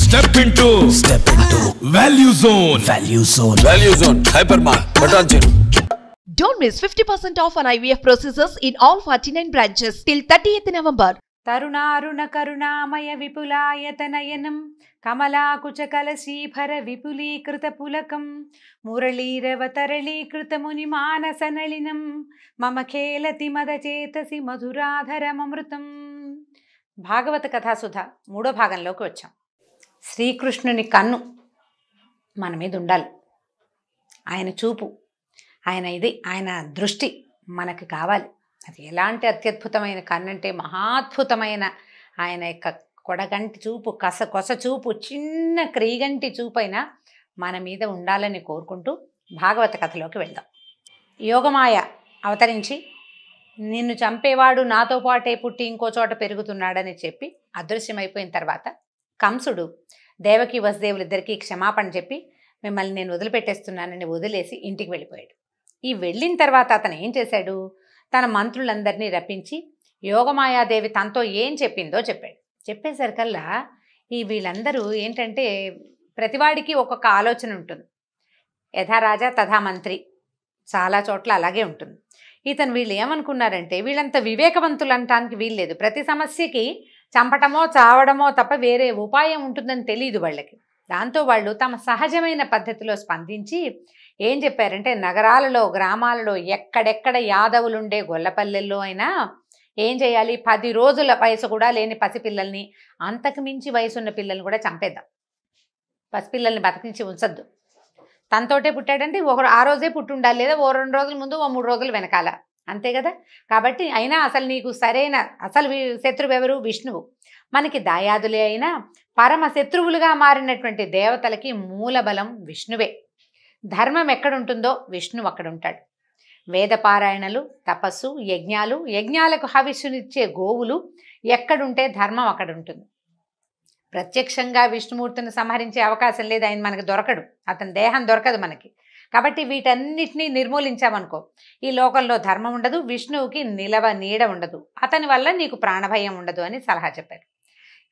Step into Value Zone. Value Zone. Hypermart. Button. Don't miss 50% off on IVF procedures in all 49 branches till 30th November. తరుణారుణ కరుణామయ విపులాయతనయనం కమలాకుచ కలశీభర విపులీకృత పులకం మురళీరవతరళీకృత ముని మానసనళినం మమ ఖేలతి మదచేతసి మధురాధరమమృతం. భాగవత కథాసుధ 3వ భాగంలోకి వచ్చాం. శ్రీకృష్ణుని కన్ను మన మీద ఉండాలి, ఆయన చూపు, ఆయన దృష్టి మనకు కావాలి. అది ఎలాంటి అత్యద్భుతమైన కన్నంటే మహాద్భుతమైన ఆయన యొక్క కొడగంటి చూపు, కొస చూపు, చిన్న క్రీగంటి చూపైనా మన మీద ఉండాలని కోరుకుంటూ భాగవత కథలోకి వెళ్దాం. యోగమాయ అవతరించి నిన్ను చంపేవాడు నాతో పాటే పుట్టి ఇంకో చోట పెరుగుతున్నాడని చెప్పి అదృశ్యమైపోయిన తర్వాత కంసుడు దేవకి వసుదేవులిద్దరికీ క్షమాపణ చెప్పి మిమ్మల్ని నేను వదిలిపెట్టేస్తున్నానని వదిలేసి ఇంటికి వెళ్ళిపోయాడు. ఈ వెళ్ళిన తర్వాత అతను ఏం చేశాడు, తన మంత్రులందరినీ రప్పించి యోగమాయాదేవి తనతో ఏం చెప్పిందో చెప్పాడు. చెప్పేసరికల్లా వీళ్ళందరూ ఏంటంటే ప్రతివాడికి ఒక్కొక్క ఆలోచన ఉంటుంది. యథా రాజా తథా మంత్రి, చాలా చోట్ల అలాగే ఉంటుంది. వీళ్ళు ఏమనుకున్నారంటే వీళ్ళంత వివేకవంతులు అనటానికి వీల్లేదు. ప్రతి సమస్యకి చంపటమో చావడమో తప్ప వేరే ఉపాయం ఉంటుందని తెలియదు వాళ్ళకి. దాంతో వాళ్ళు తమ సహజమైన పద్ధతిలో స్పందించి ఏం చెప్పారంటే నగరాలలో, గ్రామాలలో, ఎక్కడెక్కడ యాదవులుండే గొల్లపల్లెల్లో అయినా ఏం చేయాలి, 10 రోజుల వయసు కూడా లేని పసిపిల్లల్ని, అంతకు మించి వయసున్న పిల్లల్ని కూడా చంపేద్దాం. పసిపిల్లల్ని బతికించి ఉంచద్దు. తనతోటే పుట్టాడంటే ఆ రోజే పుట్టి ఉండాలి, లేదా ఓ 2 రోజుల ముందు, ఓ 3 రోజులు వెనకాల, అంతే కదా. కాబట్టి అయినా అసలు నీకు సరైన శత్రువు ఎవరు? విష్ణువు. మనకి దాయాదులే అయినా పరమ శత్రువులుగా మారినటువంటి దేవతలకి మూలబలం విష్ణువే. ధర్మం ఎక్కడుంటుందో విష్ణువు అక్కడ ఉంటాడు. వేదపారాయణలు, తపస్సు, యజ్ఞాలకు హవిస్సునిచ్చే గోవులు ఎక్కడుంటే ధర్మం అక్కడ ఉంటుంది. ప్రత్యక్షంగా విష్ణుమూర్తిని సంహరించే అవకాశం లేదు, ఆయన మనకు దొరకడు, అతని దేహం దొరకదు మనకి. కాబట్టి వీటన్నిటినీ నిర్మూలించామనుకో ఈ లోకంలో ధర్మం ఉండదు, విష్ణువుకి నిలవ నీడ ఉండదు, అతని వల్ల నీకు ప్రాణభయం ఉండదు అని సలహా చెప్పారు.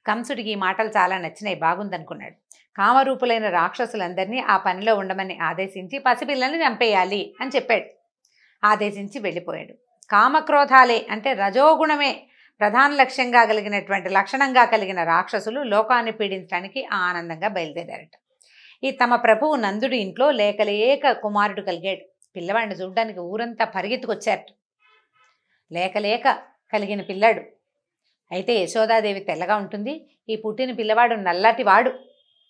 కంసుడికి ఈ మాటలు చాలా నచ్చినాయి, బాగుందనుకున్నాడు. కామరూపులైన రాక్షసులందరినీ ఆ పనిలో ఉండమని ఆదేశించి పసిపిల్లల్ని చంపేయాలి అని చెప్పాడు. ఆదేశించి వెళ్ళిపోయాడు. కామక్రోధాలే అంటే రజోగుణమే ప్రధాన లక్షణంగా కలిగిన రాక్షసులు లోకాన్ని పీడించడానికి ఆనందంగా బయలుదేరారట. తమ ప్రభువు నందుడి ఇంట్లో లేకలేక కుమారుడు కలిగాడు. పిల్లవాడిని చూడడానికి ఊరంతా పరిగెత్తుకొచ్చారట. లేకలేక కలిగిన పిల్లాడు. అయితే యశోదాదేవి తెల్లగా ఉంటుంది, ఈ పుట్టిన పిల్లవాడు నల్లటివాడు.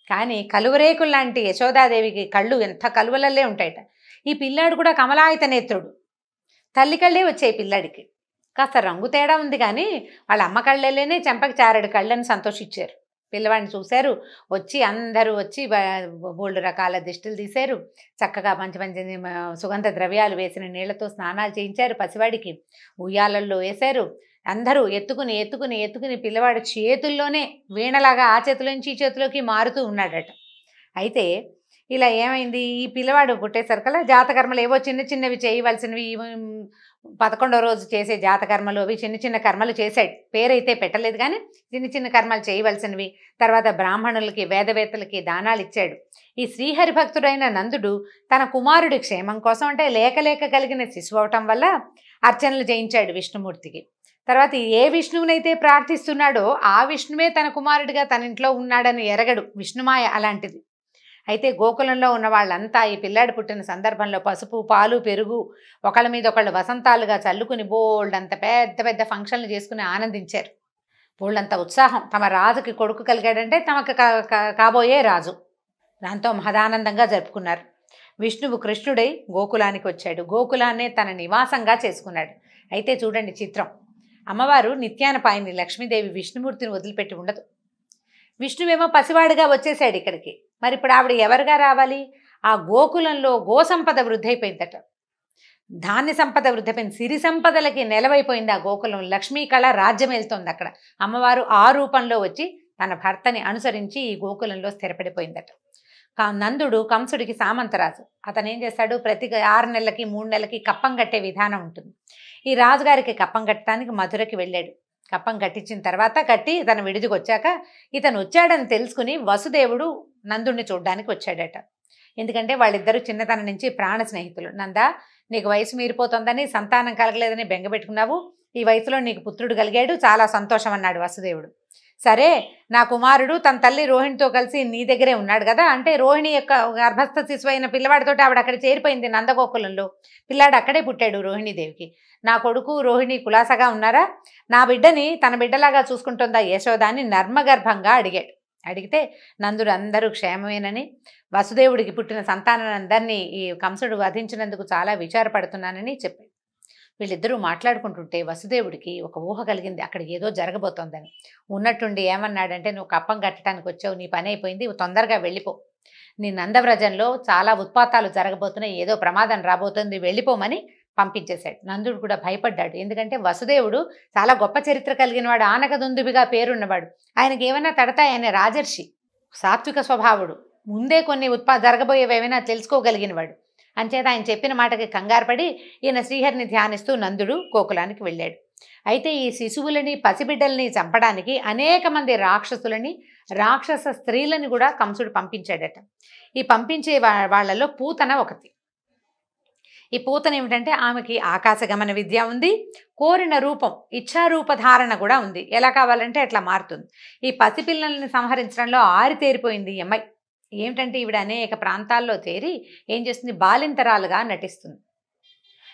కానీ కలువరేకుల్లాంటి యశోదాదేవికి కళ్ళు ఎంత కలువలల్లే ఉంటాయట. ఈ పిల్లాడు కూడా కమలాయత నేత్రుడు. తల్లి కళ్ళే వచ్చాయి పిల్లాడికి. కాస్త రంగు తేడా ఉంది కానీ వాళ్ళ అమ్మ కళ్ళేనే చెంపకి చారడు కళ్ళని సంతోషించారు. పిల్లవాడిని చూశారు. అందరూ వచ్చి బోల్డ్ రకాల దిష్టిలు తీశారు. చక్కగా మంచి మంచి సుగంధ ద్రవ్యాలు వేసిన నీళ్లతో స్నానాలు చేయించారు. పసివాడికి ఉయ్యాలల్లో వేశారు. అందరూ ఎత్తుకుని పిల్లవాడి చేతుల్లోనే వీణలాగా ఆ చేతిలోంచి ఈ చేతిలోకి మారుతూ ఉన్నాడట. అయితే ఇలా ఏమైంది, ఈ పిల్లవాడు పుట్టేసరికల్లా జాతకర్మలు ఏవో చిన్నవి చేయవలసినవి, 11వ రోజు చేసే జాతకర్మలు అవి చిన్న కర్మలు చేశాడు. పేరైతే పెట్టలేదు కానీ చిన్న కర్మలు చేయవలసినవి. తర్వాత బ్రాహ్మణులకి, వేదవేత్తలకి దానాలు ఇచ్చాడు. ఈ శ్రీహరి భక్తుడైన నందుడు తన కుమారుడి క్షేమం కోసం అంటే లేక కలిగిన శిశువు అవటం వల్ల అర్చనలు చేయించాడు విష్ణుమూర్తికి. తర్వాత ఏ విష్ణువునైతే ప్రార్థిస్తున్నాడో ఆ విష్ణువే తన కుమారుడిగా తన ఇంట్లో ఉన్నాడని ఎరగడు. విష్ణుమాయ అలాంటిది. అయితే గోకులంలో ఉన్న వాళ్ళంతా ఈ పిల్లాడు పుట్టిన సందర్భంలో పసుపు, పాలు, పెరుగు ఒకళ్ళ మీద ఒకళ్ళు వసంతాలుగా చల్లుకుని బోల్డ్ అంత పెద్ద ఫంక్షన్లు చేసుకుని ఆనందించారు. బోల్డంత ఉత్సాహం. తమ రాజుకి కొడుకు కలిగాడంటే తమకు కాబోయే రాజు. దాంతో మహదానందంగా జరుపుకున్నారు. విష్ణువు కృష్ణుడై గోకులానికి వచ్చాడు. గోకులాన్నే తన నివాసంగా చేసుకున్నాడు. అయితే చూడండి చిత్రం, అమ్మవారు నిత్యానపాయిని లక్ష్మీదేవి విష్ణుమూర్తిని వదిలిపెట్టి ఉండదు. విష్ణువేమో పసివాడిగా వచ్చేసాడు ఇక్కడికి. మరి ఇప్పుడు ఆవిడ ఎవరుగా రావాలి? ఆ గోకులంలో గోసంపద వృద్ధైపోయిందట, ధాన్య సంపద వృద్ధైపోయింది, సిరి సంపదలకి నెలవైపోయింది ఆ గోకులం. లక్ష్మీ కళ రాజ్యం వెళ్తోంది అక్కడ. అమ్మవారు ఆ రూపంలో వచ్చి తన భర్తని అనుసరించి ఈ గోకులంలో స్థిరపడిపోయిందట. నందుడు కంసుడికి సామంతరాజు. అతను ఏం చేస్తాడు, ప్రతి 6 నెలలకి 3 నెలలకి కప్పం కట్టే విధానం ఉంటుంది. ఈ రాజుగారికి కప్పం కట్టడానికి మధురకి వెళ్ళాడు. కప్పం కట్టించిన తర్వాత కట్టి తన విడిదికి వచ్చాక ఇతను వచ్చాడని తెలుసుకుని వసుదేవుడు నందుడిని చూడ్డానికి వచ్చాడట. ఎందుకంటే వాళ్ళిద్దరూ చిన్నతనం నుంచి ప్రాణ స్నేహితులు. నందా, నీకు వయసు మీరిపోతుందని, సంతానం కలగలేదని బెంగపెట్టుకున్నావు, ఈ వయసులో నీకు పుత్రుడు కలిగాడు, చాలా సంతోషం అన్నాడు వసుదేవుడు. సరే, నా కుమారుడు తన తల్లి రోహిణితో కలిసి నీ దగ్గరే ఉన్నాడు కదా, అంటే రోహిణి యొక్క గర్భస్థ శిశువు అయిన పిల్లవాడితోటి ఆవిడ అక్కడ చేరిపోయింది నందగోకులంలో, పిల్లాడు అక్కడే పుట్టాడు రోహిణీదేవికి. నా కొడుకు రోహిణి కులాసగా ఉన్నారా, నా బిడ్డని తన బిడ్డలాగా చూసుకుంటుందా యశోద అని నర్మగర్భంగా అడిగాడు. అడిగితే నందుడు అందరూ క్షేమమేనని, వసుదేవుడికి పుట్టిన సంతానాన్ని ఈ కంసుడు వధించినందుకు చాలా విచారపడుతున్నానని చెప్పాడు. వీళ్ళిద్దరూ మాట్లాడుకుంటుంటే వసుదేవుడికి ఒక ఊహ కలిగింది, అక్కడ ఏదో జరగబోతోందని. ఉన్నట్టుండి ఏమన్నాడంటే, నువ్వు కప్పం కట్టడానికి వచ్చావు, నీ పని అయిపోయింది, తొందరగా వెళ్ళిపో, నీ నందవ్రజంలో చాలా ఉత్పాతాలు జరగబోతున్నాయి, ఏదో ప్రమాదం రాబోతుంది, వెళ్ళిపోమని పంపించేశాడు. నందుడు కూడా భయపడ్డాడు. ఎందుకంటే వసుదేవుడు చాలా గొప్ప చరిత్ర కలిగిన వాడు, ఆనకదుందుబిగా పేరున్నవాడు. ఆయనకి ఏమైనా తడతాయి, ఆయన రాజర్షి, సాత్విక స్వభావుడు, ముందే కొన్ని జరగబోయేవి ఏమైనా తెలుసుకోగలిగినవాడు. అంచేత ఆయన చెప్పిన మాటకి కంగారుపడి ఈయన శ్రీహరిని ధ్యానిస్తూ నందుడు గోకులానికి వెళ్ళాడు. అయితే ఈ శిశువులని పసిబిడ్డల్ని చంపడానికి అనేక మంది రాక్షసులని, రాక్షస స్త్రీలని కూడా కంసుడు పంపించాడట. ఈ పంపించే వాళ్ళలో పూతన ఒకటి. ఈ పూతన ఏమిటంటే ఆమెకి ఆకాశగమన విద్య ఉంది, కోరిన రూపం ఇచ్ఛారూప ధారణ కూడా ఉంది, ఎలా కావాలంటే అట్లా మారుతుంది. ఈ పసిపిల్లల్ని సంహరించడంలో ఆరితేరిపోయింది ఈ అమ్మాయి. ఏమిటంటే ఈవిడ అనేక ప్రాంతాల్లో చేరి ఏం చేస్తుంది, బాలింతరాలుగా నటిస్తుంది.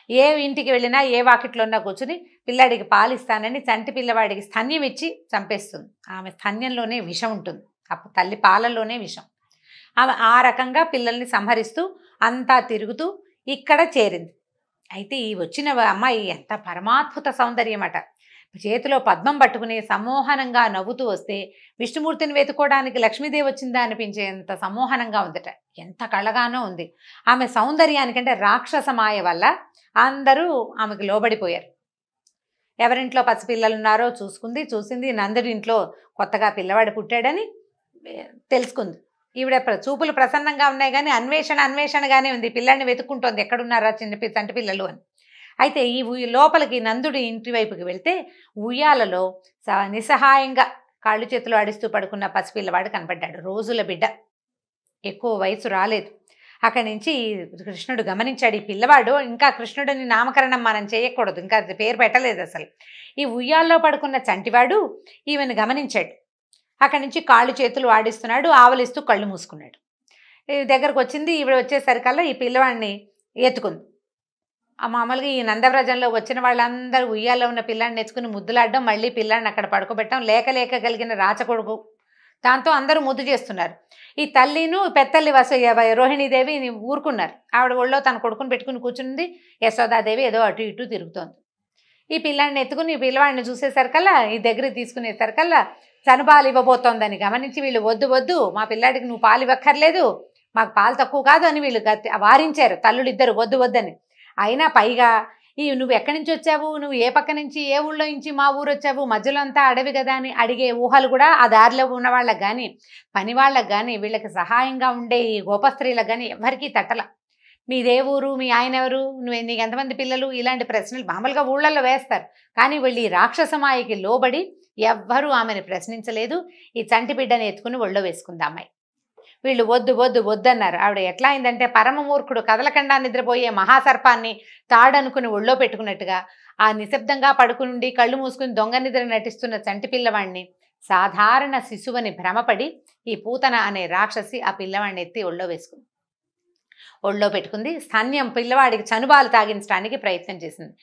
ఏ ఇంటికి వెళ్ళినా ఏ వాకిట్లో ఉన్నా కూర్చుని పిల్లాడికి పాలిస్తానని చంటి పిల్లవాడికి స్తన్యం ఇచ్చి చంపేస్తుంది. ఆమె స్తన్యంలోనే విషం ఉంటుంది, అప్పుడు తల్లి పాలల్లోనే విషం. ఆమె ఆ రకంగా పిల్లల్ని సంహరిస్తూ అంతా తిరుగుతూ ఇక్కడ చేరింది. అయితే ఈ వచ్చిన అమ్మాయి ఎంత పరమాద్భుత సౌందర్యం అట. చేతిలో పద్మం పట్టుకుని సమ్మోహనంగా నవ్వుతూ వస్తే విష్ణుమూర్తిని వెతుకోవడానికి లక్ష్మీదేవి వచ్చిందా అనిపించేంత సమ్మోహనంగా ఉందట. ఎంత కళ్ళగానో ఉంది. ఆమె సౌందర్యానికంటే రాక్షస మాయ వల్ల అందరూ ఆమెకు లోబడిపోయారు. ఎవరింట్లో పసిపిల్లలు ఉన్నారో చూసింది. నందుడి ఇంట్లో కొత్తగా పిల్లవాడు పుట్టాడని తెలుసుకుంది. ఈవిడ చూపులు ప్రసన్నంగా ఉన్నాయి కానీ అన్వేషణగానే ఉంది. పిల్లాడిని వెతుక్కుంటోంది, ఎక్కడున్నారా చంటి పిల్లలు అని. అయితే ఈ లోపలికి నందుడి ఇంటి వైపుకి వెళ్తే ఉయ్యాలలో నిస్సహాయంగా కాళ్ళు చేతులు ఆడిస్తూ పడుకున్న పసిపిల్లవాడు కనపడ్డాడు. రోజుల బిడ్డ, ఎక్కువ వయసు రాలేదు. అక్కడి నుంచి కృష్ణుడు గమనించాడు, ఈ పిల్లవాడు ఇంకా కృష్ణుడిని నామకరణం మనం చేయకూడదు, ఇంకా పేరు పెట్టలేదు అసలు. ఈ ఉయ్యాల్లో పడుకున్న చంటివాడు ఈమెను గమనించాడు. అక్కడి నుంచి కాళ్ళు చేతులు ఆడిస్తున్నాడు, ఆవలిస్తూ కళ్ళు మూసుకున్నాడు. దగ్గరకు వచ్చింది. ఈవిడ వచ్చేసరికల్లా ఈ పిల్లవాడిని ఎత్తుకుంది. మామూలుగా ఈ నందవ్రజంలో వచ్చిన వాళ్ళందరూ ఉయ్యాల్లో ఉన్న పిల్లాడిని ఎత్తుకుని ముద్దులాడడం, మళ్ళీ పిల్లాడిని అక్కడ పడుకోబెట్టడం, లేక కలిగిన రాచకొడుకు, దాంతో అందరూ ముద్దు చేస్తున్నారు. ఈ తల్లిను పెద్దల్లి రోహిణీదేవి ఊరుకున్నారు. ఆవిడ ఒళ్ళో తన కొడుకుని పెట్టుకుని కూర్చుంది. యశోదాదేవి ఏదో అటు ఇటు తిరుగుతోంది. ఈ పిల్లాడిని ఎత్తుకుని ఈ పిల్లవాడిని చూసేసరికల్లా, ఈ దగ్గరికి తీసుకునేసరికల్లా చనుపాలు ఇవ్వబోతోందని గమనించి వీళ్ళు వద్దు మా పిల్లాడికి నువ్వు పాలు ఇవ్వక్కర్లేదు, మాకు పాలు తక్కువ కాదు అని వీళ్ళు వారించారు తల్లులిద్దరు వద్దని. అయినా పైగా నువ్వు ఎక్కడి నుంచి వచ్చావు, నువ్వు ఏ పక్క నుంచి ఏ ఊళ్ళో నుంచి మా ఊరు వచ్చావు, మధ్యలో అంతా అడవి కదా అని అడిగే ఊహలు కూడా ఆ దారిలో ఉన్న వాళ్ళకి కానీ పని వాళ్ళకి కానీ వీళ్ళకి సహాయంగా ఉండే ఈ గోపస్త్రీలకు కానీ ఎవరికీ తట్టల. మీదే ఊరు, మీ ఆయన ఎవరు, నీకు ఎంతమంది పిల్లలు, ఇలాంటి ప్రశ్నలు మామూలుగా ఊళ్ళల్లో వేస్తారు. కానీ వీళ్ళు ఈ రాక్షసమాయికి లోబడి ఎవ్వరూ ఆమెను ప్రశ్నించలేదు. ఈ చంటి బిడ్డని ఎత్తుకుని ఒళ్ళో వేసుకుంది అమ్మాయి. వీళ్ళు వద్దన్నారు. ఆవిడ ఎట్లా అయిందంటే పరమమూర్ఖుడు కదలకుండా నిద్రపోయే మహాసర్పాన్ని తాడనుకుని ఒళ్ళో పెట్టుకున్నట్టుగా ఆ నిశ్శబ్దంగా పడుకుని కళ్ళు మూసుకుని దొంగ నిద్ర నటిస్తున్న చంటి పిల్లవాడిని సాధారణ శిశువుని భ్రమపడి ఈ పూతన అనే రాక్షసి ఆ పిల్లవాడిని ఎత్తి ఒళ్ళో పెట్టుకుంది. స్తన్యం పిల్లవాడికి చనుబాలు తాగించడానికి ప్రయత్నం చేసింది.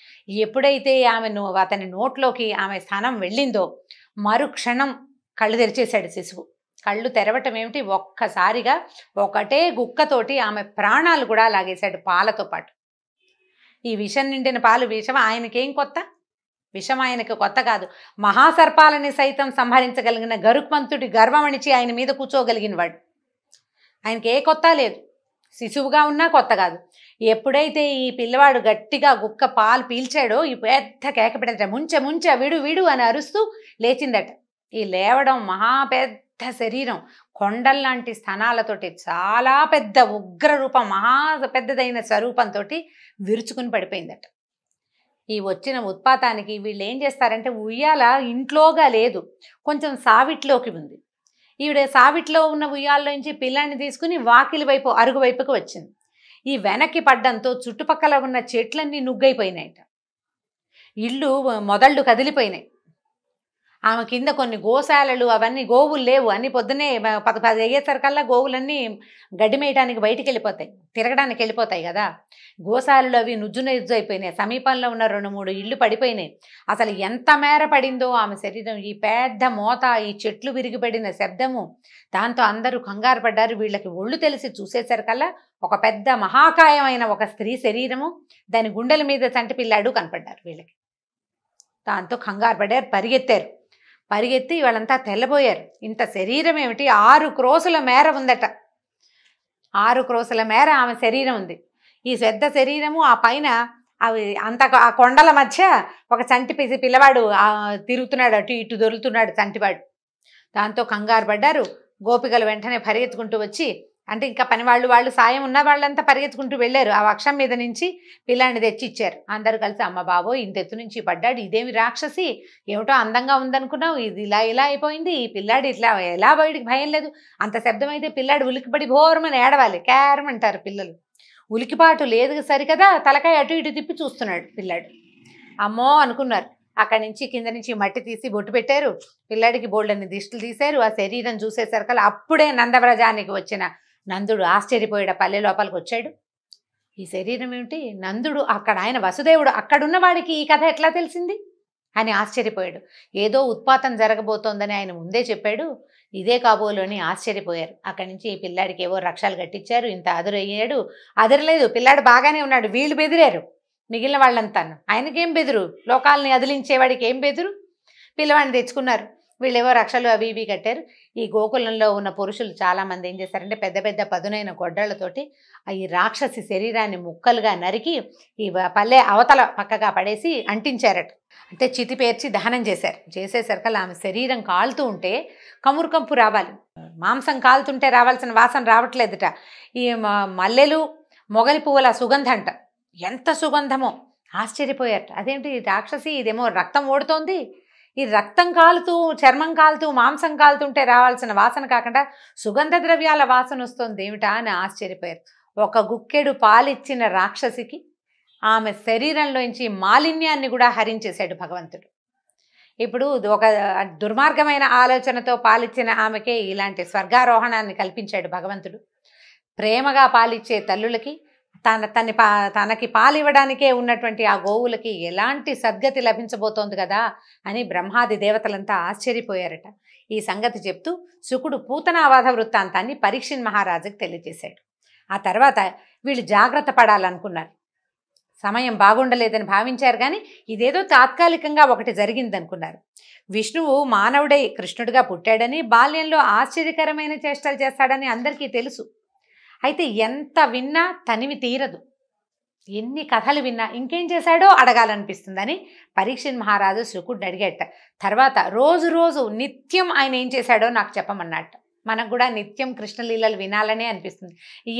ఎప్పుడైతే అతని నోట్లోకి ఆమె స్థానం వెళ్ళిందో మరుక్షణం కళ్ళు తెరిచేశాడు శిశువు. కళ్ళు తెరవటం ఏమిటి, ఒక్కసారిగా ఒకటే గుక్కతోటి ఆమె ప్రాణాలు కూడా లాగేశాడు పాలతో పాటు. ఈ విషం నిండిన పాలు విషం ఆయనకేం కొత్త, విషం ఆయనకు కొత్త కాదు. మహాసర్పాలని సైతం సంహరించగలిగిన గరుత్మంతుడి గర్వమణిచి ఆయన మీద కూర్చోగలిగిన వాడు. ఆయనకి ఏ కొత్త లేదు, శిశువుగా ఉన్నా కొత్త కాదు. ఎప్పుడైతే ఈ పిల్లవాడు గట్టిగా గుక్క పాలు పీల్చాడో ఈ పెద్ద కేక పెట్టట, ముంచె విడు అని అరుస్తూ లేచిందట. ఈ లేవడం మహా పెద్ద శరీరం, కొండల్లాంటి స్థనాలతోటి చాలా పెద్ద ఉగ్ర రూపం, మహా పెద్దదైన స్వరూపంతో విరుచుకుని పడిపోయిందట. ఈ వచ్చిన ఉత్పాతానికి వీళ్ళు ఏం చేస్తారంటే ఉయ్యాల ఇంట్లోగా లేదు, కొంచెం సావిట్లోకి ఉంది. ఈవిడ సావిట్లో ఉన్న ఉయ్యాల్లోంచి పిల్లాన్ని తీసుకుని వాకిలి వైపు అరుగు వైపుకి వచ్చింది. ఈ వెనక్కి పడ్డంతో చుట్టుపక్కల ఉన్న చెట్లన్నీ నుగ్గైపోయినాయట, ఇళ్ళు మొదళ్ళు కదిలిపోయినాయి. ఆమె కింద కొన్ని గోశాలలు, అవన్నీ గోవులు లేవు, అన్నీ పొద్దున్నే 10 అయ్యేసరికల్లా గోవులన్నీ గడ్డి మేయడానికి బయటికి వెళ్ళిపోతాయి, తిరగడానికి వెళ్ళిపోతాయి కదా. గోశాలలు అవి నుజ్జు అయిపోయినాయి, సమీపంలో ఉన్న 2-3 ఇళ్ళు పడిపోయినాయి. అసలు ఎంత మేర పడిందో ఆమె శరీరం, ఈ పెద్ద మోత, ఈ చెట్లు విరిగిపడిన శబ్దము, దాంతో అందరూ కంగారు పడ్డారు. వీళ్ళకి ఒళ్ళు తెలిసి చూసేసరికల్లా ఒక పెద్ద మహాకాయమైన ఒక స్త్రీ శరీరము, దాని గుండెల మీద చంటి పిల్లాడు కనపడ్డారు వీళ్ళకి. దాంతో కంగారు పడ్డారు, పరిగెత్తి వాళ్ళంతా తెల్లబోయారు. ఇంత శరీరం ఏమిటి, 6 క్రోసుల మేర ఉందట, 6 క్రోసుల మేర ఆమె శరీరం ఉంది. ఈ పెద్ద శరీరము, ఆ పైన అవి అంత ఆ కొండల మధ్య ఒక చంటి పిల్లవాడు తిరుగుతున్నాడు, అటు ఇటు దొరుకుతున్నాడు చంటివాడు. దాంతో కంగారు పడ్డారు. గోపికలు వెంటనే పరిగెత్తుకుంటూ వచ్చి, అంటే ఇంకా పని వాళ్ళు సాయం ఉన్న వాళ్ళంతా పరిగెత్తుకుంటూ వెళ్ళారు. ఆ వక్షం మీద నుంచి పిల్లాన్ని తెచ్చి ఇచ్చారు. అందరూ కలిసి, అమ్మ బాబో ఇంత ఎత్తు నుంచి పడ్డాడు, ఇదేమి రాక్షసి, ఏమిటో అందంగా ఉందనుకున్నావు, ఇది ఇలా అయిపోయింది, ఈ పిల్లాడు ఇట్లా ఎలా బయటికి భయం లేదు. అంత శబ్దం అయితే పిల్లాడు ఉలికిపడి భోరమని ఏడవాలి, క్యారమంటారు పిల్లలు. ఉలికిపాటు లేదు సరికదా, తలకాయ అటు ఇటు తిప్పి చూస్తున్నాడు పిల్లాడు. అమ్మో అనుకున్నారు. అక్కడి నుంచి కింద నుంచి మట్టి తీసి బొట్టు పెట్టారు, పిల్లాడికి బోల్డన్ని దిష్టిలు తీశారు. ఆ శరీరం చూసేసరికల్లా అప్పుడే నందవ్రజానికి వచ్చిన నందుడు ఆశ్చర్యపోయాడు, పల్లె లోపలికి వచ్చాడు. ఈ శరీరం ఏమిటి, నందుడు అక్కడ, ఆయన వసుదేవుడు, అక్కడున్న వాడికి ఈ కథ ఎట్లా తెలిసింది అని ఆశ్చర్యపోయాడు. ఏదో ఉత్పాతం జరగబోతోందని ఆయన ముందే చెప్పాడు, ఇదే కాబోలు అని ఆశ్చర్యపోయారు. అక్కడి నుంచి ఈ పిల్లాడికి ఏవో రక్షాలు కట్టించారు. ఇంత అదురయ్యాడు, అదరలేదు, పిల్లాడు బాగానే ఉన్నాడు. వీళ్ళు బెదిరారు, మిగిలిన వాళ్ళంతాను. ఆయనకేం బెదురు, లోకాలని అదిలించేవాడికి ఏం బెదురు. పిల్లవాడిని తెచ్చుకున్నారు, వీళ్ళేవో రక్షలు అవి ఇవి కట్టారు. ఈ గోకులంలో ఉన్న పురుషులు చాలామంది ఏం చేశారంటే పెద్ద పెద్ద పదునైన గొడ్డళ్లతోటి ఈ రాక్షసి శరీరాన్ని ముక్కలుగా నరికి ఈ పల్లె అవతల పక్కగా పడేసి అంటించారట. అంటే చితి పేర్చి దహనం చేశారు. చేసేసరికల్లా ఆమె శరీరం కాలుతూ ఉంటే కమురు కంపు రావాలి, మాంసం కాలుతుంటే రావాల్సిన వాసన రావట్లేదుట. ఈ మల్లెలు మొగలి పువ్వుల సుగంధం అంట, ఎంత సుగంధమో, ఆశ్చర్యపోయారట. అదేంటి రాక్షసి, ఇదేమో రక్తం ఓడుతోంది, ఈ రక్తం కాలుతూ, చర్మం కాలుతూ, మాంసం కాలుతుంటే రావాల్సిన వాసన కాకుండా సుగంధ ద్రవ్యాల వాసన వస్తుంది ఏమిటా అని ఆశ్చర్యపోయారు. ఒక గుక్కెడు పాలిచ్చిన రాక్షసికి ఆమె శరీరంలోంచి మాలిన్యాన్ని కూడా హరించేశాడు భగవంతుడు. ఇప్పుడు ఒక దుర్మార్గమైన ఆలోచనతో పాలిచ్చిన ఆమెకే ఇలాంటి స్వర్గారోహణాన్ని కల్పించాడు భగవంతుడు. ప్రేమగా పాలిచ్చే తల్లులకి, తనకి పాలివ్వడానికే ఉన్నటువంటి ఆ గోవులకి ఎలాంటి సద్గతి లభించబోతోంది కదా అని బ్రహ్మాది దేవతలంతా ఆశ్చర్యపోయారట. ఈ సంగతి చెప్తూ శుకుడు పూతనావాధ వృత్తాంతాన్ని పరీక్షిన్ మహారాజుకి తెలియజేశాడు. ఆ తర్వాత వీళ్ళు జాగ్రత్త పడాలనుకున్నారు, సమయం బాగుండలేదని భావించారు, కానీ ఇదేదో తాత్కాలికంగా ఒకటి జరిగిందనుకున్నారు. విష్ణువు మానవుడై కృష్ణుడిగా పుట్టాడని, బాల్యంలో ఆశ్చర్యకరమైన చేష్టలు చేస్తాడని అందరికీ తెలుసు. అయితే ఎంత విన్నా తనివి తీరదు, ఎన్ని కథలు విన్నా ఇంకేం చేశాడో అడగాలనిపిస్తుందని పరీక్షిన్ మహారాజు శుకుడిని అడిగేట. తర్వాత రోజు నిత్యం ఆయన ఏం చేశాడో నాకు చెప్పమన్నట్ట. మనకు కూడా నిత్యం కృష్ణలీలలు వినాలనే అనిపిస్తుంది.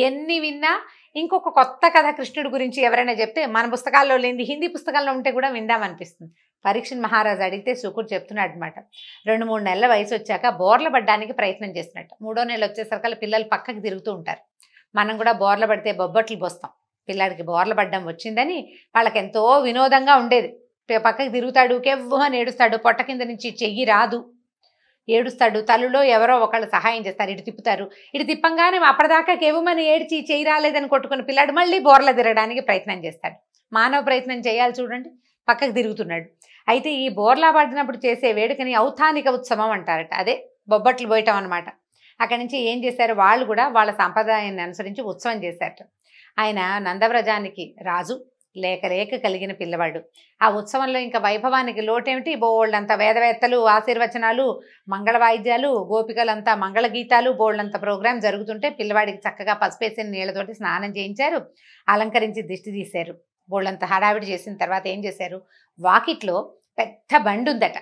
ఎన్ని విన్నా ఇంకొక కొత్త కథ కృష్ణుడి గురించి ఎవరైనా చెప్తే మన పుస్తకాల్లో లేని హిందీ పుస్తకాల్లో ఉంటే కూడా విందామనిపిస్తుంది. పరీక్షిన్ మహారాజు అడిగితే శుకుడు చెప్తున్నాడు అనమాట. 2-3 నెలల వయసు వచ్చాక బోర్ల పడ్డానికి ప్రయత్నం చేస్తున్నట్టు. 3వ నెల వచ్చేసరికి పిల్లలు పక్కకి తిరుగుతూ ఉంటారు. మనం కూడా బోర్ల పడితే బొబ్బట్లు పోస్తాం. పిల్లాడికి బోర్ల పడ్డం వచ్చిందని వాళ్ళకి ఎంతో వినోదంగా ఉండేది. పక్కకి తిరుగుతాడు, కెవ్వు అని ఏడుస్తాడు, పొట్ట కింద నుంచి చెయ్యి రాదు, ఏడుస్తాడు. తల్లులో ఎవరో ఒకళ్ళు సహాయం చేస్తారు, ఇటు తిప్పుతారు. ఇటు తిప్పంగానే అప్పటిదాకా కెవ్వుమని ఏడ్చి చెయ్యి రాలేదని కొట్టుకుని పిల్లాడు మళ్ళీ బోర్ల తిరగడానికి ప్రయత్నం చేస్తాడు. మానవ ప్రయత్నం చేయాలి చూడండి, పక్కకు తిరుగుతున్నాడు. అయితే ఈ బోర్లా పడినప్పుడు చేసే వేడుకని ఔతానిక ఉత్సవం అంటారట. అదే బొబ్బట్లు పోయటం అనమాట. అక్కడి నుంచి ఏం చేశారు, వాళ్ళు కూడా వాళ్ళ సంప్రదాయాన్ని అనుసరించి ఉత్సవం చేశారట. ఆయన నందవ్రజానికి రాజు, లేక కలిగిన పిల్లవాడు. ఆ ఉత్సవంలో ఇంకా వైభవానికి లోటేమిటి, బోళ్ళంత వేదవేత్తలు, ఆశీర్వచనాలు, మంగళ వాయిద్యాలు, గోపికలంతా మంగళగీతాలు, బోళ్ళంత ప్రోగ్రాం జరుగుతుంటే పిల్లవాడికి చక్కగా పసుపేసిన నీళ్లతోటి స్నానం చేయించారు, అలంకరించి దిష్టి తీశారు. బోళ్ళంత హడావిడి చేసిన తర్వాత ఏం చేశారు, వాకిట్లో పెద్ద బండి ఉందట.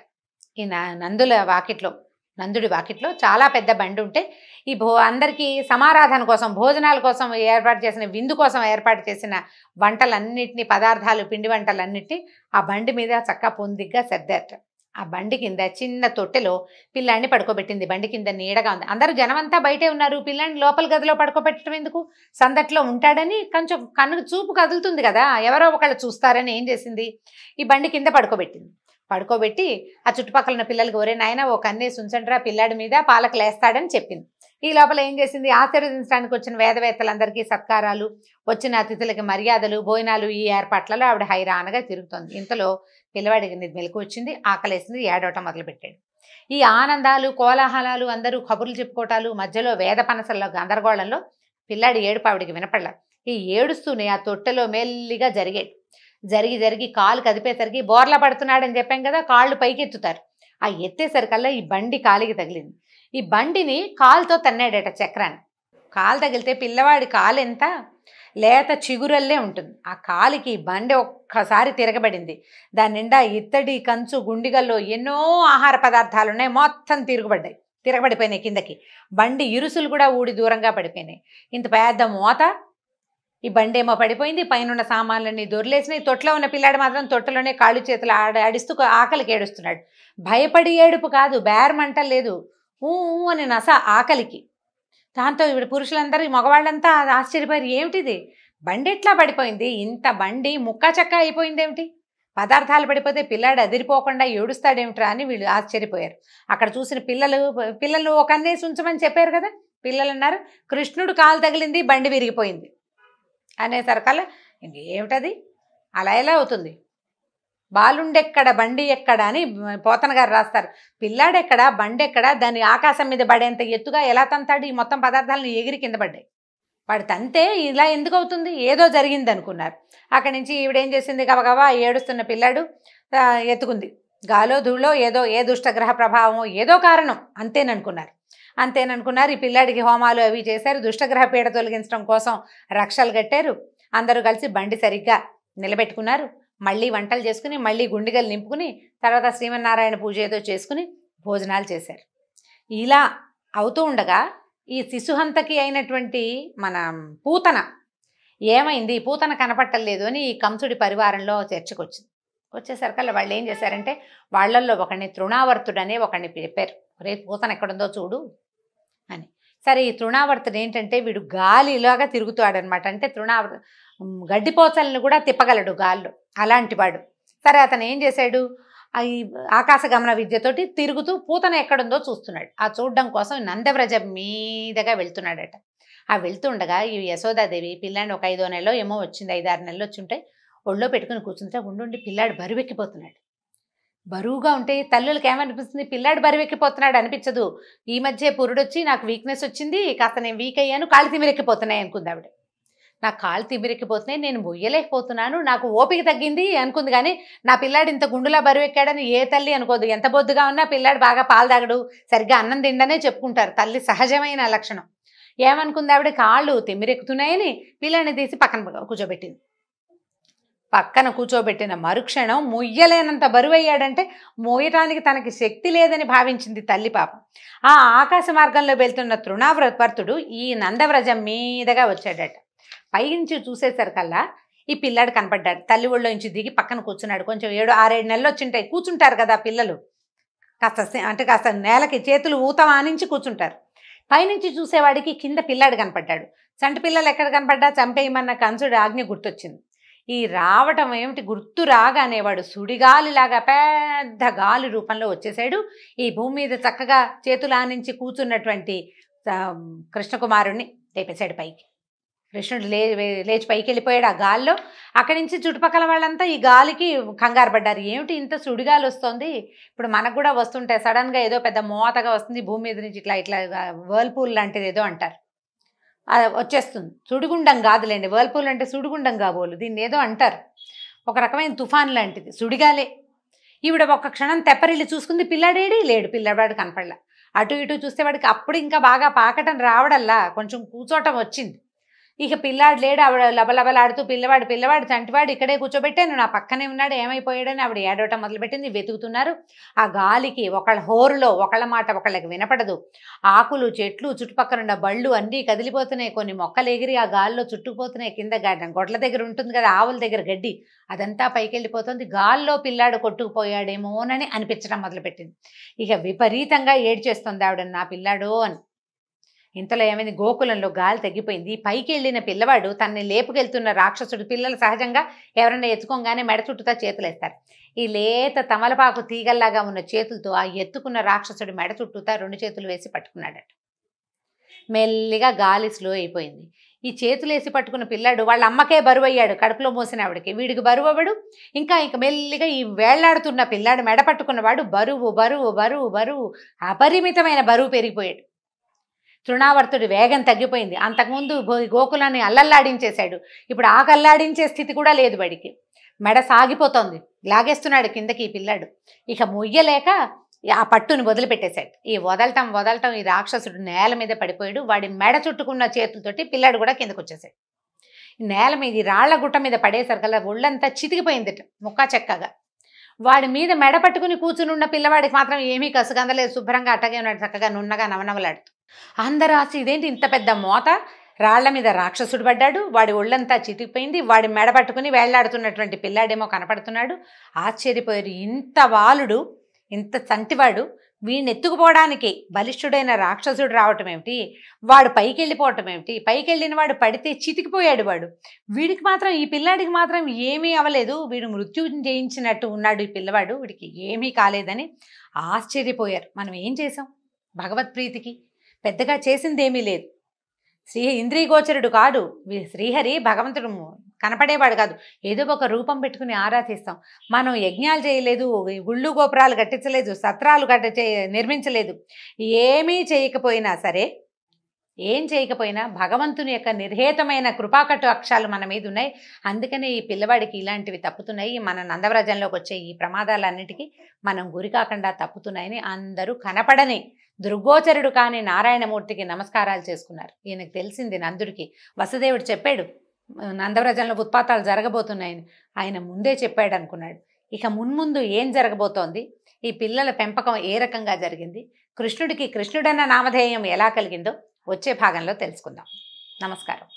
ఈ నందుల వాకిట్లో నందుడి వాకిట్లో చాలా పెద్ద బండి ఉంటే ఈ అందరికీ సమారాధన కోసం భోజనాల కోసం ఏర్పాటు చేసిన విందు కోసం ఏర్పాటు చేసిన వంటలన్నిటినీ పదార్థాలు పిండి వంటలన్నిటినీ ఆ బండి మీద చక్కగా పొందిగ్గా సర్దారట. ఆ బండి కింద చిన్న తొట్టెలో పిల్లాడిని పడుకోబెట్టింది. బండి కింద నీడగా ఉంది. అందరూ జనమంతా బయటే ఉన్నారు. పిల్లాడిని లోపల గదిలో పడుకోబెట్టడం ఎందుకు, సందట్లో ఉంటాడని కొంచెం కన్నుకు చూపు కదులుతుంది కదా, ఎవరో ఒకళ్ళు చూస్తారని ఏం చేసింది, ఈ బండి కింద పడుకోబెట్టింది. పడుకోబెట్టి ఆ చుట్టుపక్కల ఉన్న పిల్లలకి ఒరే నాయన ఓ కన్నేసి ఉంచండిరా పిల్లాడి మీద పాలకు లేస్తాడని చెప్పింది. ఈ లోపల ఏం చేసింది, ఆశీర్వదించడానికి వచ్చిన వేదవేత్తలందరికీ సత్కారాలు, వచ్చిన అతిథులకి మర్యాదలు, భోజనాలు, ఈ ఏర్పాట్లలో ఆవిడ హైరానగా తిరుగుతోంది. ఇంతలో పిల్లవాడికి మెలకు వచ్చింది, ఆకలేసింది, ఏడవటం మొదలుపెట్టాడు. ఈ ఆనందాలు కోలాహలాలు అందరూ కబుర్లు చెప్పుకోవటాలు మధ్యలో వేద పనసల్లో గందరగోళంలో పిల్లాడి ఏడుపు ఆవిడికి వినపడలా. ఈ ఏడుస్తూనే ఆ తొట్టెలో మెల్లిగా జరిగేది. జరిగి కాలు కదిపేసరికి బోర్లా పడుతున్నాడని చెప్పాం కదా, కాళ్ళు పైకి ఎత్తుతారు. ఆ ఎత్తేసరికల్లా ఈ బండి కాలికి తగిలింది. ఈ బండిని కాలుతో తన్నాడట చక్రాన్ని. కాలు తగిలితే పిల్లవాడి కాలు ఎంత లేత చిగురల్లే ఉంటుంది. ఆ కాలికి బండి ఒక్కసారి తిరగబడింది. దాని నిండా ఇత్తడి కంచు గుండిగల్లో ఎన్నో ఆహార పదార్థాలు ఉన్నాయి, మొత్తం తిరగబడిపోయినాయి కిందకి. బండి ఇరుసులు కూడా ఊడి దూరంగా పడిపోయినాయి. ఇంత పెద్ద మోత. ఈ బండి ఏమో పడిపోయింది, పైన సామాన్లన్నీ దొర్లేసినాయి. తొట్లో ఉన్న పిల్లాడు మాత్రం తొట్టలోనే కాళ్ళు చేతులు ఆడిస్తూ ఆకలికి ఏడుస్తున్నాడు. భయపడి ఏడుపు కాదు, బేరమంట లేదు, ఊ అని నస ఆకలికి. దాంతో ఇప్పుడు పురుషులందరూ మగవాళ్ళంతా ఆశ్చర్యపోయారు, ఏమిటిది బండి ఎట్లా పడిపోయింది, ఇంత బండి ముక్కా చక్క అయిపోయింది ఏమిటి, పదార్థాలు పడిపోతే పిల్లాడు అదిరిపోకుండా ఏడుస్తాడేమిట్రా అని వీళ్ళు ఆశ్చర్యపోయారు. అక్కడ చూసిన పిల్లలు ఒక అన్నేసి ఉంచమని చెప్పారు కదా, పిల్లలు అన్నారు కృష్ణుడు కాలు తగిలింది బండి విరిగిపోయింది అనేసరికల్లా ఇంకేమిటది, అలా ఎలా అవుతుంది, బాలుండెక్కడ బండి ఎక్కడ అని పోతన గారు రాస్తారు. పిల్లాడెక్కడ బండి ఎక్కడ, దాన్ని ఆకాశం మీద పడేంత ఎత్తుగా ఎలా తంతాడు, ఈ మొత్తం పదార్థాలను ఎగిరి కింద పడ్డాయి. వాడు తంతే ఇలా ఎందుకు అవుతుంది, ఏదో జరిగింది అనుకున్నారు. అక్కడి నుంచి ఈవిడేం చేసింది, గబగబా ఏడుస్తున్న పిల్లాడు ఎత్తుకుంది. గాలో ధూళో ఏదో ఏ దుష్టగ్రహ ప్రభావమో ఏదో కారణం అంతేననుకున్నారు. ఈ పిల్లాడికి హోమాలు అవి చేశారు. దుష్టగ్రహ పీడ తొలగించడం కోసం రక్షలు కట్టారు. అందరూ కలిసి బండి సరిగ్గా నిలబెట్టుకున్నారు. మళ్ళీ వంటలు చేసుకుని మళ్ళీ గుండిగలు నింపుకుని తర్వాత శ్రీమన్నారాయణ పూజ ఏదో చేసుకుని భోజనాలు చేశారు. ఇలా అవుతూ ఉండగా ఈ శిశుహంతకి అయినటువంటి మన పూతన ఏమైంది, పూతన కనపట్టలేదు అని ఈ కంసుడి పరివారంలో చర్చకు వచ్చేసరికల్లా వాళ్ళు ఏం చేశారంటే వాళ్ళల్లో ఒకడిని తృణావర్తుడనే ఒకడిని చెప్పారు, రే పూతన ఎక్కడుందో చూడు అని. సరే ఈ తృణావర్తుడు ఏంటంటే వీడు గాలిలాగా తిరుగుతాడనమాట. అంటే గడ్డిపోచల్ని కూడా తిప్పగలడు గాల్లో, అలాంటి వాడు. సరే అతను ఏం చేశాడు, ఈ ఆకాశగమన విద్యతోటి తిరుగుతూ పూతన ఎక్కడుందో చూస్తున్నాడు. ఆ చూడడం కోసం నందవ్రజం మీదగా వెళ్తున్నాడట. ఆ వెళ్తుండగా ఈ యశోదాదేవి పిల్లాడిని ఒక 5వ నెలలో ఏమో వచ్చింది, 5-6 నెలలు వచ్చి ఉంటే ఒళ్ళో పెట్టుకుని కూర్చుంటే ఉండి పిల్లాడు బరువెక్కిపోతున్నాడు. బరువుగా ఉంటే తల్లులకి ఏమనిపిస్తుంది, పిల్లాడు బరువెక్కిపోతున్నాడు అనిపించదు. ఈ మధ్య పురుడొచ్చి నాకు వీక్నెస్ వచ్చింది, కాస్త నేను వీక్ అయ్యాను, కాళ్ళు తిమిరెక్కిపోతున్నాయి అనుకుంది ఆవిడ. నాకు కాళ్ళు తిమిరెక్కిపోతున్నాయి, నేను మొయ్యలేకపోతున్నాను, నాకు ఓపిక తగ్గింది అనుకుంది. కానీ నా పిల్లాడు ఇంత గుండులా బరువెక్కాడని ఏ తల్లి అనుకోదు. ఎంత బొద్దుగా ఉన్నా పిల్లాడు బాగా పాలు తాగడు, సరిగ్గా అన్నం తిండనే చెప్పుకుంటారు, తల్లి సహజమైన లక్షణం. ఏమనుకుంది ఆవిడ, కాళ్ళు తిమిరెక్కుతున్నాయని పిల్లాడిని తీసి పక్కన కూర్చోబెట్టింది. పక్కన కూర్చోబెట్టిన మరుక్షణం మొయ్యలేనంత బరువయ్యాడంటే మోయటానికి తనకి శక్తి లేదని భావించింది తల్లి పాపం. ఆ ఆకాశ మార్గంలో వెళ్తున్న తృణావర్తుడు ఈ నందవ్రజం మీదగా వచ్చాడట. పైనుంచి చూసేసరికల్లా ఈ పిల్లాడు కనపడ్డాడు. తల్లి ఒళ్ళో నుంచి దిగి పక్కన కూర్చున్నాడు. కొంచెం 7-6 నెలలు వచ్చింటాయి, కూర్చుంటారు కదా పిల్లలు, కాస్త నేలకి చేతులు ఊతం ఆనించి కూర్చుంటారు. పైనుంచి చూసేవాడికి కింద పిల్లాడు కనపడ్డాడు. చంటి పిల్లలు ఎక్కడ కనపడ్డా చంపేయమన్న కంసుడి ఆజ్ఞ గుర్తొచ్చింది. ఈ రావటం ఏమిటి, గుర్తు రాగానే వాడు సుడిగాలిలాగా పెద్ద గాలి రూపంలో వచ్చేసాడు. ఈ భూమి మీద చక్కగా చేతులు ఆనించి కూర్చున్నటువంటి కృష్ణకుమారుణ్ణి లేపేశాడు పైకి. కృష్ణుడు లేచి పైకి వెళ్ళిపోయాడు ఆ గాల్లో. అక్కడి నుంచి చుట్టుపక్కల వాళ్ళంతా ఈ గాలికి కంగారు పడ్డారు. ఏమిటి ఇంత సుడిగాలి వస్తుంది, ఇప్పుడు మనకు కూడా వస్తుంటాయి, సడన్గా ఏదో పెద్ద మోతగా వస్తుంది భూమి మీద నుంచి, ఇట్లా వర్ల్పూల్ లాంటిది ఏదో అంటారు, వచ్చేస్తుంది. సుడిగుండం కాదులేండి, వర్ల్పూల్ అంటే సుడిగుండం కాబోలు, దీన్ని ఏదో అంటారు, ఒక రకమైన తుఫాన్ లాంటిది, సుడిగాలే. ఈవిడ ఒక్క క్షణం తెప్పరిల్లి చూసుకుంది, పిల్లాడేడి లేడు, పిల్లవాడు కనపడలా. అటు ఇటు చూస్తే వాడికి అప్పుడు ఇంకా బాగా పాకటం రావడల్లా కొంచెం కూర్చోటం వచ్చింది. ఇక పిల్లాడు లేడు, ఆవిడ లబలబలాడుతూ పిల్లవాడు చంటివాడు ఇక్కడే కూర్చోబెట్టాను, నా పక్కనే ఉన్నాడు, ఏమైపోయాడని ఆవిడ ఏడవటం మొదలుపెట్టింది. వెతుకుతున్నారు. ఆ గాలికి ఒకళ్ళ హోరులో ఒకళ్ళ మాట ఒకళ్ళకి వినపడదు. ఆకులు, చెట్లు, చుట్టుపక్కల ఉన్న బళ్ళు అన్నీ కదిలిపోతున్నాయి. కొన్ని మొక్కలు ఎగిరి ఆ గాల్లో చుట్టుకుపోతున్నాయి. కింద గొడ్ల దగ్గర ఉంటుంది కదా, ఆవుల దగ్గర గడ్డి, అదంతా పైకి వెళ్ళిపోతుంది. గాల్లో పిల్లాడు కొట్టుకుపోయాడేమోనని అనిపించడం మొదలుపెట్టింది. ఇక విపరీతంగా ఏడ్చేస్తుంది ఆవిడ, నా పిల్లాడు అని. ఇంతలో ఏమైంది, గోకులంలో గాలి తగ్గిపోయింది. పైకి వెళ్ళిన పిల్లవాడు తనని లేపుకెళ్తున్న రాక్షసుడు, పిల్లలు సహజంగా ఎవరైనా ఎత్తుకోగానే మెడ చుట్టుతా చేతులు వేస్తారు. ఈ లేత తమలపాకు తీగల్లాగా ఉన్న చేతులతో ఆ ఎత్తుకున్న రాక్షసుడు మెడ చుట్టూతా 2 చేతులు వేసి పట్టుకున్నాడట. మెల్లిగా గాలి స్లో అయిపోయింది. ఈ చేతులు వేసి పట్టుకున్న పిల్లాడు వాళ్ళ అమ్మకే బరువు అయ్యాడు, కడుపులో మోసిన ఆవిడకి. వీడికి బరువు అవ్వడు. ఇంకా మెల్లిగా ఈ వేళ్లాడుతున్న పిల్లాడు మెడ పట్టుకున్నవాడు బరువు బరువు బరువు బరువు అపరిమితమైన బరువు పెరిగిపోయాడు. తృణావర్తుడి వేగం తగ్గిపోయింది. అంతకుముందు గోకులాన్ని అల్లల్లాడించేశాడు, ఇప్పుడు ఆకల్లాడించే స్థితి కూడా లేదు వాడికి. మెడ సాగిపోతోంది, లాగేస్తున్నాడు కిందకి ఈ పిల్లాడు. ఇక మొయ్యలేక ఆ పట్టుని వదిలిపెట్టేశాడు. ఈ వదలటం ఈ రాక్షసుడు నేల మీద పడిపోయాడు. వాడి మెడ చుట్టుకున్న చేతులతోటి పిల్లాడు కూడా కిందకు వచ్చేసాడు. నేల మీద రాళ్ల గుట్ట మీద పడేసరికల్లా ఒళ్ళంతా చితికిపోయింది ముక్కా చెక్కగా. వాడి మీద మెడ పట్టుకుని కూర్చుని ఉన్న పిల్లవాడికి మాత్రం ఏమీ కసుగందలేదు, శుభ్రంగా అట్టగే ఉన్నాడు, చక్కగా నున్నగా నవనవలాడుతూ. అందరూ ఆశ, ఇదేంటి ఇంత పెద్ద మోత, రాళ్ల మీద రాక్షసుడు పడ్డాడు, వాడి ఒళ్ళంతా చితికిపోయింది, వాడి మెడ పట్టుకుని వేళ్లాడుతున్నటువంటి పిల్లాడేమో కనపడుతున్నాడు. ఆశ్చర్యపోయారు, ఇంత బాలుడు, ఇంత చంటివాడు వీడిని ఎత్తుకుపోవడానికి బలిష్ఠుడైన రాక్షసుడు రావటం ఏమిటి, వాడు పైకి వెళ్ళిపోవటం ఏమిటి, పైకి వెళ్ళిన వాడు పడితే చితికిపోయాడు వాడు, వీడికి మాత్రం, ఈ పిల్లాడికి మాత్రం ఏమీ అవ్వలేదు, వీడు మృత్యుం జయించినట్టు ఉన్నాడు ఈ పిల్లవాడు, వీడికి ఏమీ కాలేదని ఆశ్చర్యపోయారు. మనం ఏం చేసాం భగవత్ప్రీతికి? పెద్దగా చేసిందేమీ లేదు. ఇంద్రియగోచరుడు కాడు శ్రీహరి, భగవంతుడు కనపడేవాడు కాదు. ఏదో ఒక రూపం పెట్టుకుని ఆరాధిస్తాం. మనం యజ్ఞాలు చేయలేదు, గుళ్ళు గోపురాలు కట్టించలేదు, సత్రాలు నిర్మించలేదు. ఏమీ చేయకపోయినా సరే, ఏం చేయకపోయినా భగవంతుని యొక్క నిర్హేతమైన కృపాకట్టు అక్షాలు మన మీద ఉన్నాయి. అందుకనే ఈ పిల్లవాడికి ఇలాంటివి తప్పుతున్నాయి, మన నందవ్రజంలోకి వచ్చే ఈ ప్రమాదాలన్నిటికీ మనం గురి కాకుండా తప్పుతున్నాయని అందరూ కనపడని దుర్గోచరుడు కాని నారాయణమూర్తికి నమస్కారాలు చేసుకున్నారు. ఈయనకు తెలిసింది నందుడికి. వసుదేవుడు చెప్పాడు నందవ్రజంలో ఉత్పాతాలు జరగబోతున్నాయని, ఆయన ముందే చెప్పాడు అనుకున్నాడు. ఇక మున్ముందు ఏం జరగబోతోంది, ఈ పిల్లల పెంపకం ఏ రకంగా జరిగింది, కృష్ణుడికి కృష్ణుడన్న నామధేయం ఎలా కలిగిందో వచ్చే భాగంలో తెలుసుకుందాం. నమస్కారం.